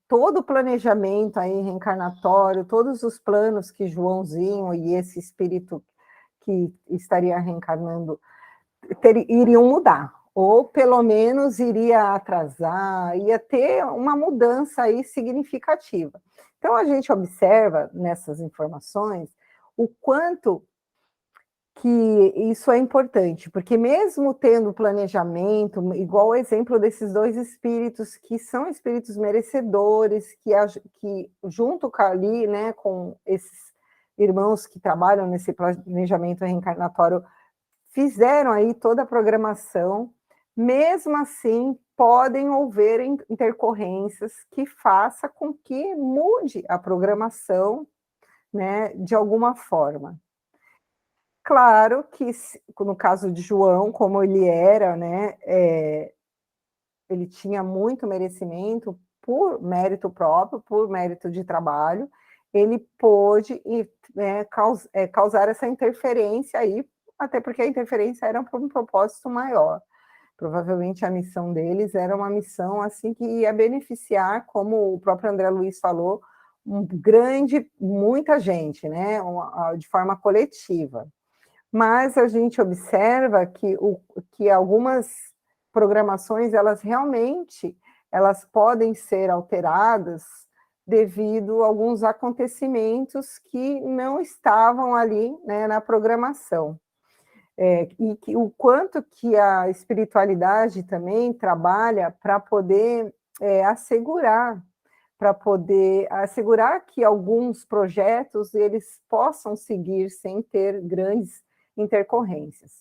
todo o planejamento aí reencarnatório, todos os planos que Joãozinho e esse espírito que estaria reencarnando iriam mudar, ou pelo menos iria atrasar, ia ter uma mudança aí significativa. Então, a gente observa nessas informações o quanto que isso é importante, porque mesmo tendo planejamento, igual o exemplo desses dois espíritos, que são espíritos merecedores, que junto ali, né, com esses irmãos que trabalham nesse planejamento reencarnatório, fizeram aí toda a programação, mesmo assim podem haver intercorrências que faça com que mude a programação, né, de alguma forma. Claro que no caso de João, como ele era, né, ele tinha muito merecimento por mérito próprio, por mérito de trabalho, ele pôde causar essa interferência aí, até porque a interferência era para um propósito maior. Provavelmente a missão deles era uma missão assim que ia beneficiar, como o próprio André Luiz falou, muita gente, né, de forma coletiva. Mas a gente observa que algumas programações, elas podem ser alteradas devido a alguns acontecimentos que não estavam ali, né, na programação. E o quanto que a espiritualidade também trabalha para poder assegurar que alguns projetos eles possam seguir sem ter grandes intercorrências.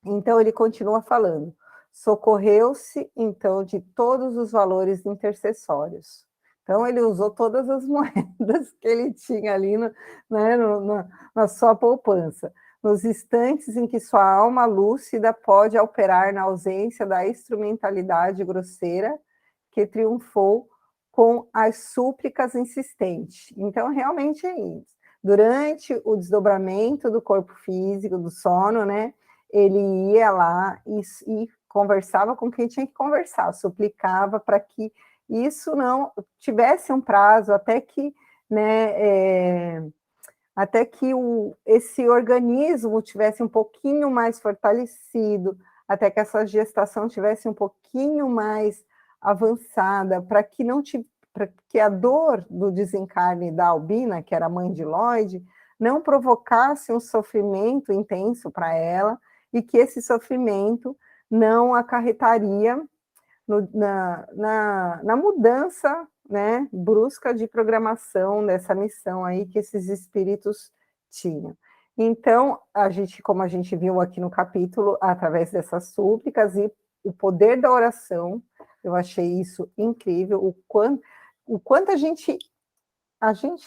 Então, ele continua falando, socorreu-se, então, de todos os valores intercessórios. Então, ele usou todas as moedas que ele tinha ali na sua poupança, nos instantes em que sua alma lúcida pode operar na ausência da instrumentalidade grosseira que triunfou com as súplicas insistentes. Então, realmente é isso. Durante o desdobramento do corpo físico, do sono, né, ele ia lá e conversava com quem tinha que conversar, suplicava para que isso não tivesse um prazo até que, né, esse organismo tivesse um pouquinho mais fortalecido, até que essa gestação tivesse um pouquinho mais avançada, para que a dor do desencarne da Albina, que era a mãe de Lloyd, não provocasse um sofrimento intenso para ela, e que esse sofrimento não acarretaria na mudança, né, brusca de programação dessa missão aí que esses espíritos tinham. Então, como a gente viu aqui no capítulo, através dessas súplicas e o poder da oração, eu achei isso incrível, o quanto a gente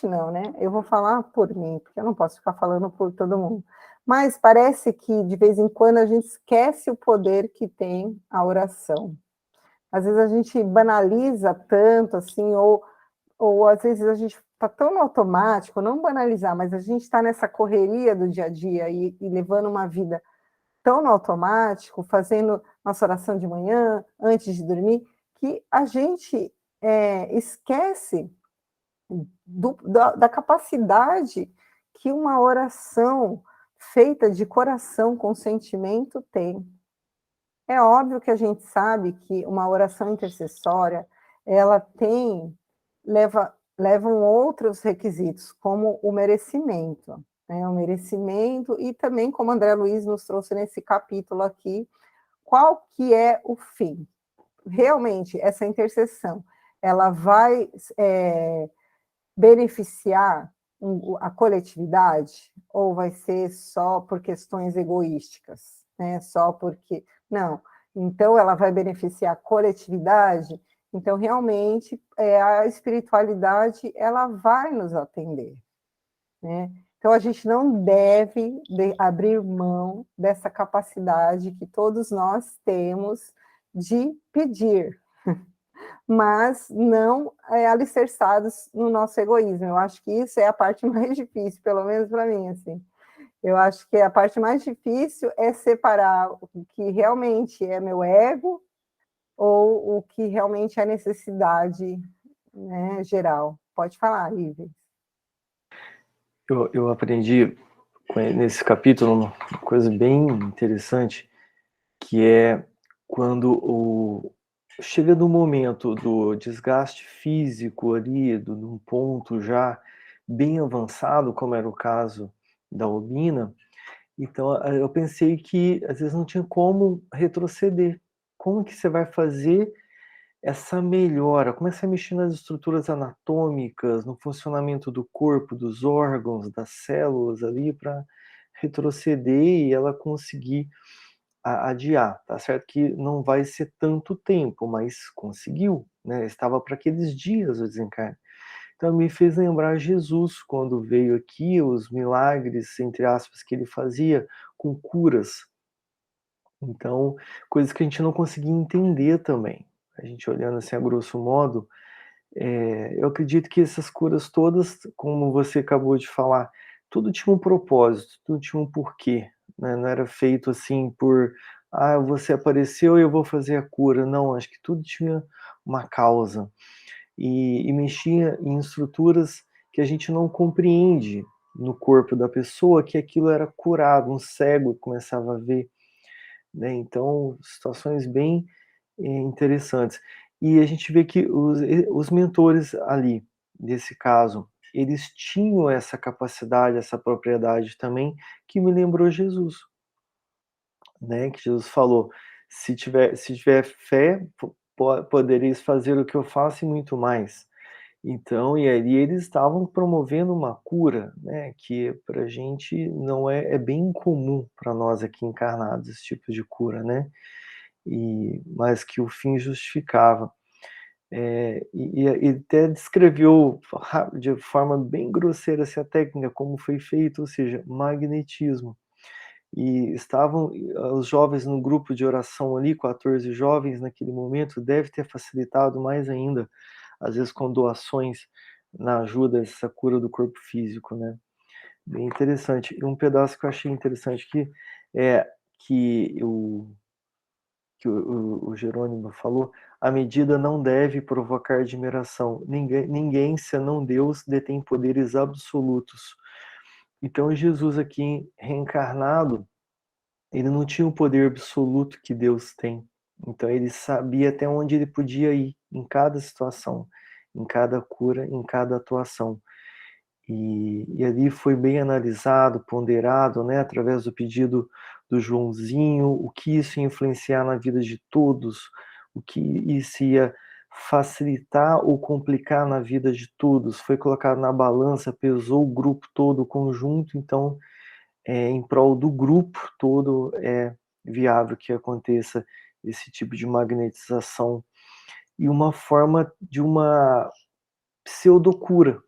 não, né? Eu vou falar por mim, porque eu não posso ficar falando por todo mundo. Mas parece que, de vez em quando, a gente esquece o poder que tem a oração. Às vezes a gente banaliza tanto, assim, ou às vezes a gente está tão no automático, não banalizar, mas a gente está nessa correria do dia a dia e levando uma vida tão no automático, fazendo nossa oração de manhã, antes de dormir, que a gente esquece da capacidade que uma oração feita de coração com sentimento tem. É óbvio que a gente sabe que uma oração intercessória, ela leva levam outros requisitos, como o merecimento, né? O merecimento e também, como André Luiz nos trouxe nesse capítulo aqui, qual que é o fim? Realmente, essa intercessão, ela vai beneficiar a coletividade ou vai ser só por questões egoísticas, né? Só porque... Não. Então, ela vai beneficiar a coletividade. Então, realmente, a espiritualidade, ela vai nos atender, né? Então, a gente não deve abrir mão dessa capacidade que todos nós temos de pedir, mas não alicerçados no nosso egoísmo. Eu acho que isso é a parte mais difícil, pelo menos para mim, assim. Eu acho que a parte mais difícil é separar o que realmente é meu ego ou o que realmente é necessidade, né, geral. Pode falar, Lívia. Eu aprendi nesse capítulo uma coisa bem interessante, que é quando chega no momento do desgaste físico ali, num ponto já bem avançado, como era o caso da Obina. Então, eu pensei que às vezes não tinha como retroceder. Como que você vai fazer essa melhora? Como é que você vai mexer nas estruturas anatômicas, no funcionamento do corpo, dos órgãos, das células ali, para retroceder e ela conseguir adiar? Tá certo que não vai ser tanto tempo, mas conseguiu, né? Estava para aqueles dias o desencarne. Então me fez lembrar Jesus quando veio aqui, os milagres, entre aspas, que ele fazia com curas. Então, coisas que a gente não conseguia entender também. A gente olhando assim a grosso modo, eu acredito que essas curas todas, como você acabou de falar, tudo tinha um propósito, tudo tinha um porquê, né? Não era feito assim por, você apareceu e eu vou fazer a cura. Não, acho que tudo tinha uma causa. E mexia em estruturas que a gente não compreende no corpo da pessoa, que aquilo era curado, um cego começava a ver, né? Então, situações bem interessantes. E a gente vê que os mentores ali, nesse caso, eles tinham essa capacidade, essa propriedade também, que me lembrou Jesus, né? Que Jesus falou: se tiver fé, podereis fazer o que eu faço e muito mais. Então, e ali eles estavam promovendo uma cura, né, que para a gente não é bem incomum para nós aqui encarnados esse tipo de cura, né, mas que o fim justificava. E até descreveu de forma bem grosseira essa técnica, como foi feito, ou seja, magnetismo. E estavam os jovens no grupo de oração ali, 14 jovens naquele momento, deve ter facilitado mais ainda, às vezes com doações na ajuda dessa cura do corpo físico, né? Bem interessante. E um pedaço que eu achei interessante aqui é que o Jerônimo falou: a medida não deve provocar admiração. Ninguém, senão Deus, detém poderes absolutos. Então, Jesus aqui reencarnado, ele não tinha o poder absoluto que Deus tem. Então ele sabia até onde ele podia ir em cada situação, em cada cura, em cada atuação. E ali foi bem analisado, ponderado, né, através do pedido do Joãozinho, o que isso ia influenciar na vida de todos, o que isso ia facilitar ou complicar na vida de todos. Foi colocado na balança, pesou o grupo todo, o conjunto, então em prol do grupo todo é viável que aconteça esse tipo de magnetização e uma forma de uma pseudocura,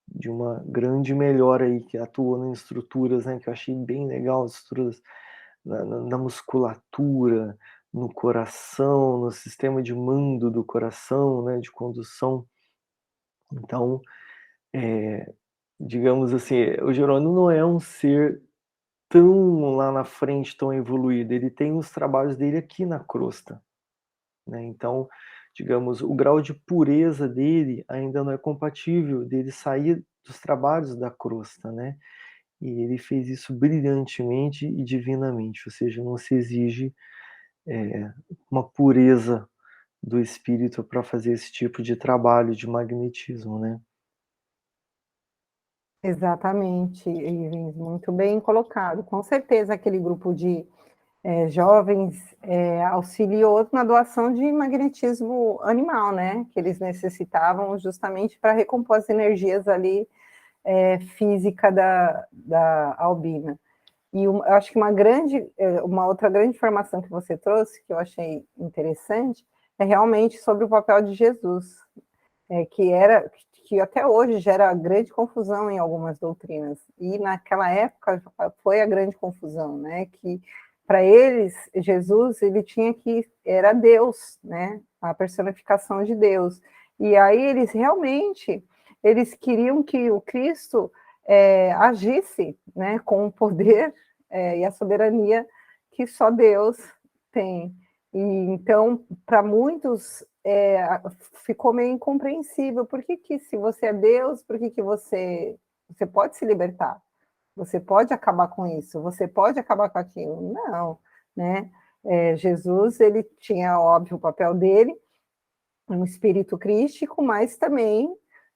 de uma grande melhora aí que atua em estruturas, né, que eu achei bem legal, estruturas na musculatura, no coração, no sistema de mando do coração, né, de condução. Então, digamos assim, o Jerônimo não é um ser tão lá na frente, tão evoluído, ele tem os trabalhos dele aqui na crosta, né? Então, digamos, o grau de pureza dele ainda não é compatível dele sair dos trabalhos da crosta, né? E ele fez isso brilhantemente e divinamente, ou seja, não se exige uma pureza do espírito para fazer esse tipo de trabalho de magnetismo, né? Exatamente, Ivens, muito bem colocado. Com certeza aquele grupo de jovens auxiliou na doação de magnetismo animal, né? Que eles necessitavam justamente para recompor as energias ali física da Albina. E eu acho que uma outra grande informação que você trouxe, que eu achei interessante, é realmente sobre o papel de Jesus, que até hoje gera grande confusão em algumas doutrinas. E naquela época foi a grande confusão, né? Que para eles Jesus era Deus, né? A personificação de Deus. E aí eles queriam que o Cristo agisse, né? Com o poder e a soberania que só Deus tem. E então, para muitos ficou meio incompreensível. Por que que se você é Deus, por que que você pode se libertar? Você pode acabar com isso, você pode acabar com aquilo. Não, né? Jesus, ele tinha, óbvio, o papel dele, um espírito crístico, mas também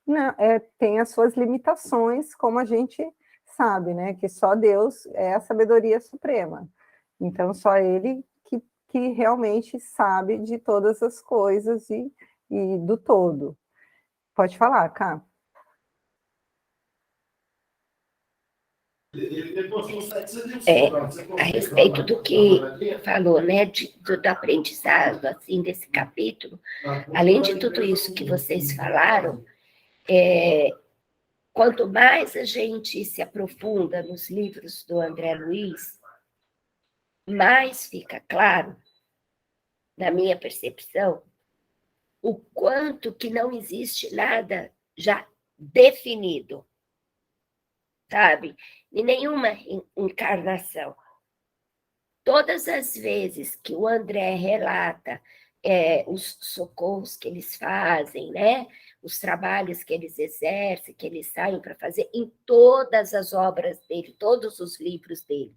né, tem as suas limitações, como a gente sabe, né? Que só Deus é a sabedoria suprema. Então, só ele que realmente sabe de todas as coisas e do todo. Pode falar, Cá. A respeito do que falou, né, do aprendizado, assim, desse capítulo, além de tudo isso que vocês falaram, quanto mais a gente se aprofunda nos livros do André Luiz, mais fica claro, na minha percepção, o quanto que não existe nada já definido, sabe? Em nenhuma encarnação. Todas as vezes que o André relata os socorros que eles fazem, né? Os trabalhos que eles exercem, que eles saem para fazer, em todas as obras dele, todos os livros dele,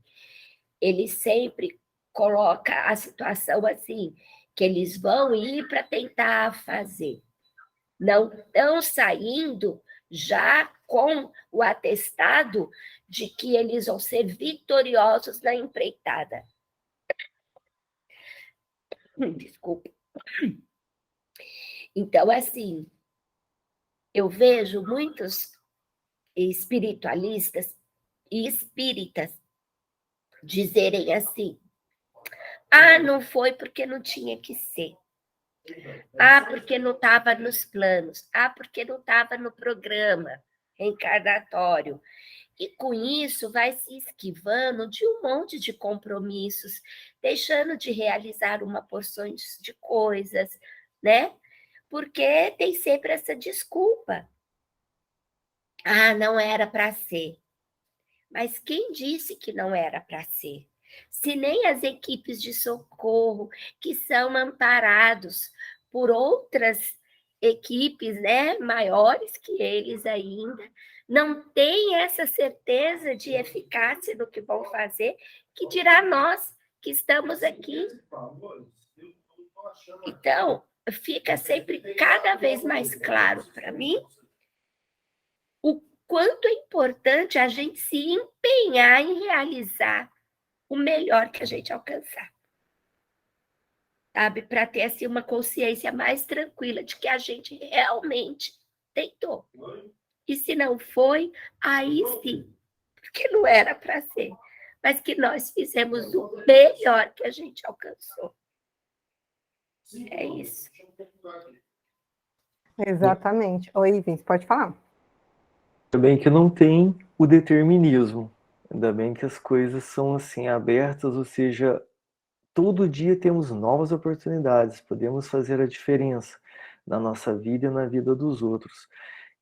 ele sempre coloca a situação assim, que eles vão ir para tentar fazer. Não estão saindo já com o atestado de que eles vão ser vitoriosos na empreitada. Desculpa. Então, assim, eu vejo muitos espiritualistas e espíritas dizerem assim: ah, não foi porque não tinha que ser. Ah, porque não estava nos planos. Ah, porque não estava no programa reencarnatório. E com isso vai se esquivando de um monte de compromissos, deixando de realizar uma porção de coisas, né? Porque tem sempre essa desculpa. Ah, não era para ser. Mas quem disse que não era para ser? Se nem as equipes de socorro, que são amparados por outras equipes, né, maiores que eles ainda, não têm essa certeza de eficácia do que vão fazer, que dirá nós que estamos aqui. Então, fica sempre cada vez mais claro para mim o quanto é importante a gente se empenhar em realizar o melhor que a gente alcançar. Sabe? Para ter assim, uma consciência mais tranquila de que a gente realmente tentou. E se não foi, aí sim, porque não era para ser. Mas que nós fizemos o melhor que a gente alcançou. É isso. Exatamente. Oi, Ivens, pode falar. Ainda bem que não tem o determinismo. Ainda bem que as coisas são assim abertas, ou seja, todo dia temos novas oportunidades, podemos fazer a diferença na nossa vida e na vida dos outros.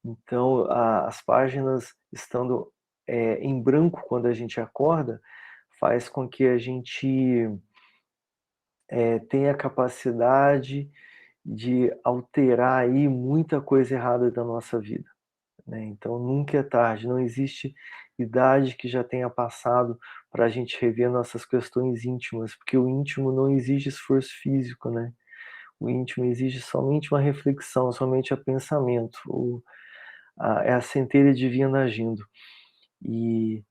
Então, as páginas estando em branco quando a gente acorda, faz com que a gente tenha a capacidade de alterar aí muita coisa errada da nossa vida, né? Então, nunca é tarde, não existe idade que já tenha passado para a gente rever nossas questões íntimas, porque o íntimo não exige esforço físico, né? O íntimo exige somente uma reflexão, somente a pensamento. é a centelha divina agindo. E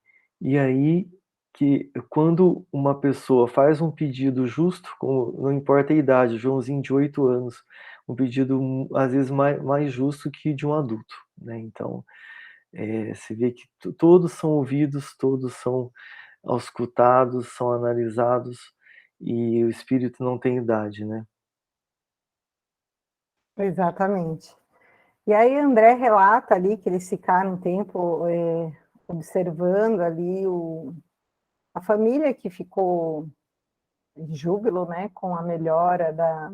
aí que quando uma pessoa faz um pedido justo, não importa a idade, o Joãozinho de 8 anos, um pedido às vezes mais justo que de um adulto, né? Então, você vê que todos são ouvidos, todos são auscultados, são analisados, e o espírito não tem idade, né? Exatamente. E aí André relata ali que eles ficaram um tempo observando ali a família que ficou em júbilo, né, com a melhora da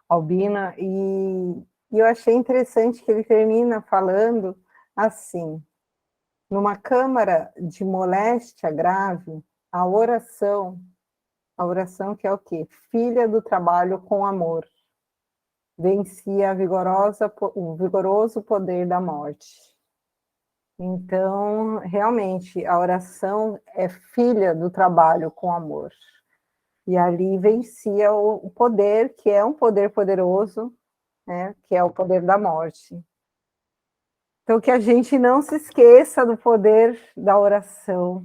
Albina, e eu achei interessante que ele termina falando assim: numa câmara de moléstia grave, a oração que é o quê? Filha do trabalho com amor, vencia o vigoroso poder da morte. Então, realmente, a oração é filha do trabalho com amor. E ali vencia o poder, que é um poder poderoso, né, que é o poder da morte. Então, que a gente não se esqueça do poder da oração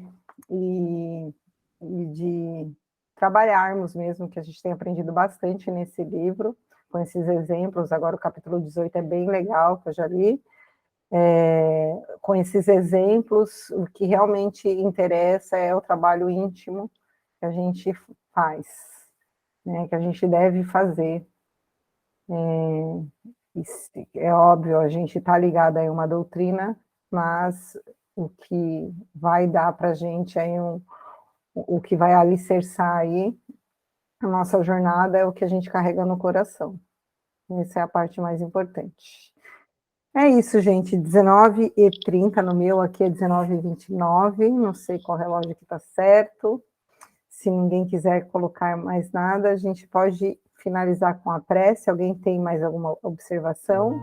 e de trabalharmos mesmo, que a gente tem aprendido bastante nesse livro, com esses exemplos. Agora o capítulo 18 é bem legal, que eu já li. Com esses exemplos, o que realmente interessa é o trabalho íntimo que a gente faz, né, que a gente deve fazer. É óbvio, a gente está ligado a uma doutrina, mas o que vai dar para a gente aí o que vai alicerçar aí a nossa jornada é o que a gente carrega no coração. Essa é a parte mais importante. É isso, gente, 19h30 no meu, aqui é 19h29, não sei qual relógio que está certo. Se ninguém quiser colocar mais nada, a gente pode finalizar com a prece. Alguém tem mais alguma observação?